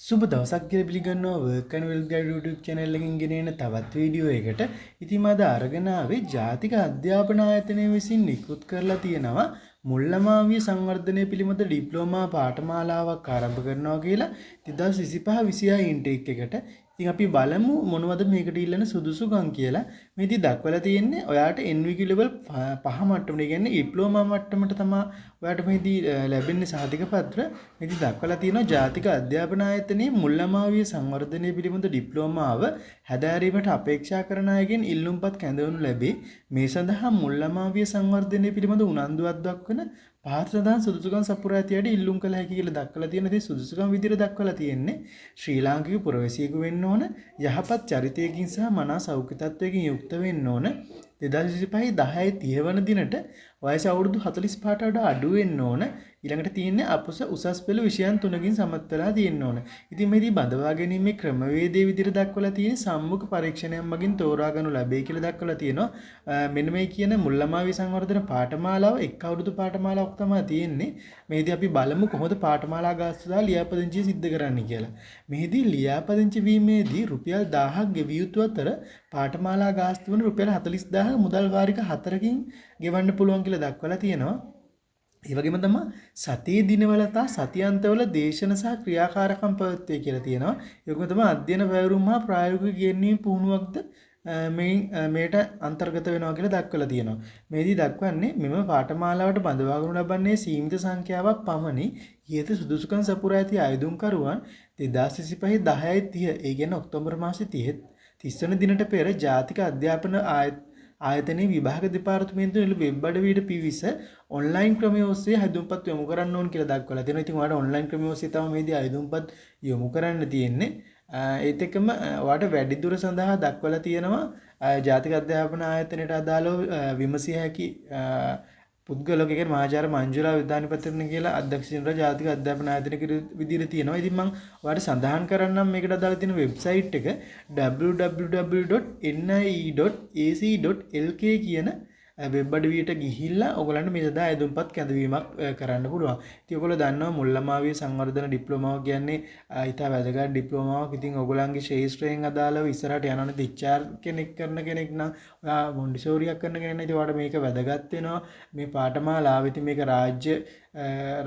සුබ දවසක් කියලා පිළිගන්නවා work and well guide YouTube channel එකකින් ගෙනෙන තවත් වීඩියෝ එකකට. ඉතින් මම අද අරගෙන ආවේ ජාතික අධ්‍යාපන ආයතනය විසින් නිකුත් කරලා තියෙනවා මුල්ලමාවිය සංවර්ධනය පිළිබඳ ඩිප්ලෝමා පාඨමාලාවක් ආරම්භ කරනවා කියලා 2025-26 ඉන්ටේක් එකට. ඉතින් අපි බලමු මොනවද මේකට ඉල්ලන සුදුසුකම් කියලා. මේදී දක්වලා තියෙන්නේ ඔයාට NVQ level 5 මට්ටමට කියන්නේ ඩිප්ලෝමා මට්ටමට තමයි ඔයාට මේදී ලැබෙන්නේ සාධක පත්‍ර. මේදී දක්වලා තියෙනවා ජාතික අධ්‍යාපන ආයතනයේ මුල්ලමාවිය සංවර්ධනය පිළිබඳ ඩිප්ලෝමාව හැදෑරීමට අපේක්ෂා කරන අයගෙන් ඉල්ලුම්පත් කැඳවනු ලැබේ. මේ සඳහා මුල්ලමාවිය සංවර්ධනය පිළිබඳ උනන්දුවක් දක්වන පහත සඳහන් සුදුසුකම් සපුරා ඇතියට ඉල්ලුම් කළ හැකි කියලා දක්වලා තියෙන දේ සුදුසුකම් විදිහට දක්වලා තියෙන්නේ ශ්‍රී ලාංකික පුරවැසියෙකු වෙන්න ඕන, යහපත් චරිතයකින් සහ මනා සෞඛ්‍ය තත්වයකින් යුක්ත වෙන්න ඕන, 2025-10 වන දිනට වයස අවුරුදු 45ට වඩා අඩු වෙන්න ඕන. ඊළඟට තියෙන්නේ අපොස උසස් පෙළ විෂයන් 3කින් සමත් වෙලා තියෙන්න ඕන. ඉතින් මේදී බඳවා ගැනීමේ ක්‍රමවේදයේ විදිහට දක්වලා තියෙන සම්මුඛ පරීක්ෂණයක් මගින් තෝරා ගන්නු ලැබේ කියලා දක්වලා තියෙනවා. මෙන්න මේ කියන මුල්ලමාවිය සංවර්ධන පාඨමාලාව එක් අවුරුදු පාඨමාලාවක් තමයි තියෙන්නේ. මේදී අපි බලමු කොහොමද පාඨමාලා ගාස්තු සහ ලියාපදිංචි සිද්ධ කරන්නේ කියලා. මේදී ලියාපදිංචි වීමේදී රුපියල් 1000ක් ගෙවිය යුතු අතර පාඨමාලා ගාස්තු වන රුපියල් 40000 මුදල් වාරික 4කින් ගෙවන්න පුළුවන් කියලා දක්වලා තියෙනවා. ඒ වගේම තමයි සතියේ දිනවල තා සතියන්තවල දේශන සහ ක්‍රියාකාරකම් පැවැත්වේ කියලා තියෙනවා. ඒ වගේම තමයි අධ්‍යයන වැයුරුම් හා ප්‍රායෝගික ඉගෙනීම් පුහුණුවක්ද මේට අන්තර්ගත වෙනවා කියලා දක්වලා තියෙනවා. මේදී දක්වන්නේ මෙම පාඨමාලාවට බඳවා ගනු ලබන්නේ සීමිත සංඛ්‍යාවක් පමණි. ඊට සුදුසුකම් සපුරා ඇති අයදුම්කරුවන් 2025-10-30 ඒ කියන්නේ ඔක්තෝබර් මාසයේ 30 වෙනි දිනට පෙර ජාතික අධ්‍යාපන ආයතනයේ විභාග දෙපාර්තමේන්තුවේ වෙබ් අඩවියට පිවිස ඔන්ලයින් ක්‍රමය ඔස්සේ හැදුම්පත් යොමු කරන්න ඕන කියලා දක්වලා තියෙනවා. ඉතින් ඔයාලට ඔන්ලයින් ක්‍රමය ඔස්සේ තමයි මේදී හැදුම්පත් යොමු කරන්න තියෙන්නේ. ඒත් එක්කම ඔයාලට වැඩිදුර සඳහා දක්වලා තියෙනවා ජාතික අධ්‍යාපන ආයතනයට අදාළව විමසිය හැකි පුද්ගලයෙක් කියන්නේ මහාචාර්ය මංජුලා විද්‍යානිපතිරණ කියලා අධ්‍යක්ෂිනිර ජාතික අධ්‍යාපන ආයතනයක විදිහට තියෙනවා. ඉතින් මම ඔයාලට සඳහන් කරන්නම් මේකට අදාළ තියෙන වෙබ්සයිට් එක www.nie.ac.lk කියන වෙබ් අඩවියට ගිහිල්ලා ඔයගොල්ලන්ට මේ සඳහා ඇදුම්පත් කැඳවීමක් කරන්න පුළුවන්. ඉතින් ඔයගොල්ලෝ දන්නවා මුල්ලමාවිය සංවර්ධන ඩිප්ලෝමාව කියන්නේ ඊටා වැදගත් ඩිප්ලෝමාවක්. ඉතින් ඔයගොල්ලන්ගේ ශාස්ත්‍රයෙන් අදාළව ඉස්සරහට යනවනේ ටීචර් කෙනෙක් කරන කෙනෙක් නම් ඔයා මොන්ටිසෝරියක් කරන කෙනෙක් නම් ඉතින් ඔයාලට මේක වැදගත් වෙනවා. මේ පාඨමාලාව ඉතින් මේක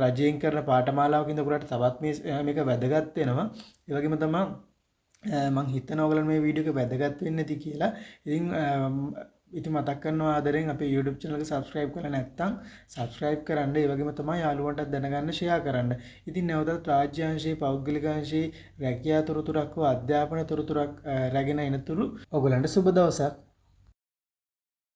රජයෙන් කරන පාඨමාලාවකින්ද ඔයගොල්ලන්ට තවත් මේක වැදගත් වෙනවා. ඒ වගේම තමයි මම හිතනවා ඔයගොල්ලන් මේ වීඩියෝ එක වැදගත් වෙන්නේ නැති කියලා. ඉතින් මතක් කරනවා ආදරෙන් අපේ YouTube channel එක subscribe කරලා නැත්නම් subscribe කරන්න. ඒ වගේම තමයි යාළුවන්ටත් දැනගන්න share කරන්න. ඉතින් නැවතත් රාජ්‍යාංශයේ පෞද්ගලික අංශයේ රැකියා තොරතුරක් හෝ අධ්‍යාපන තොරතුරක් රැගෙන එනතුරු ඔයගලන්ට සුබ දවසක්.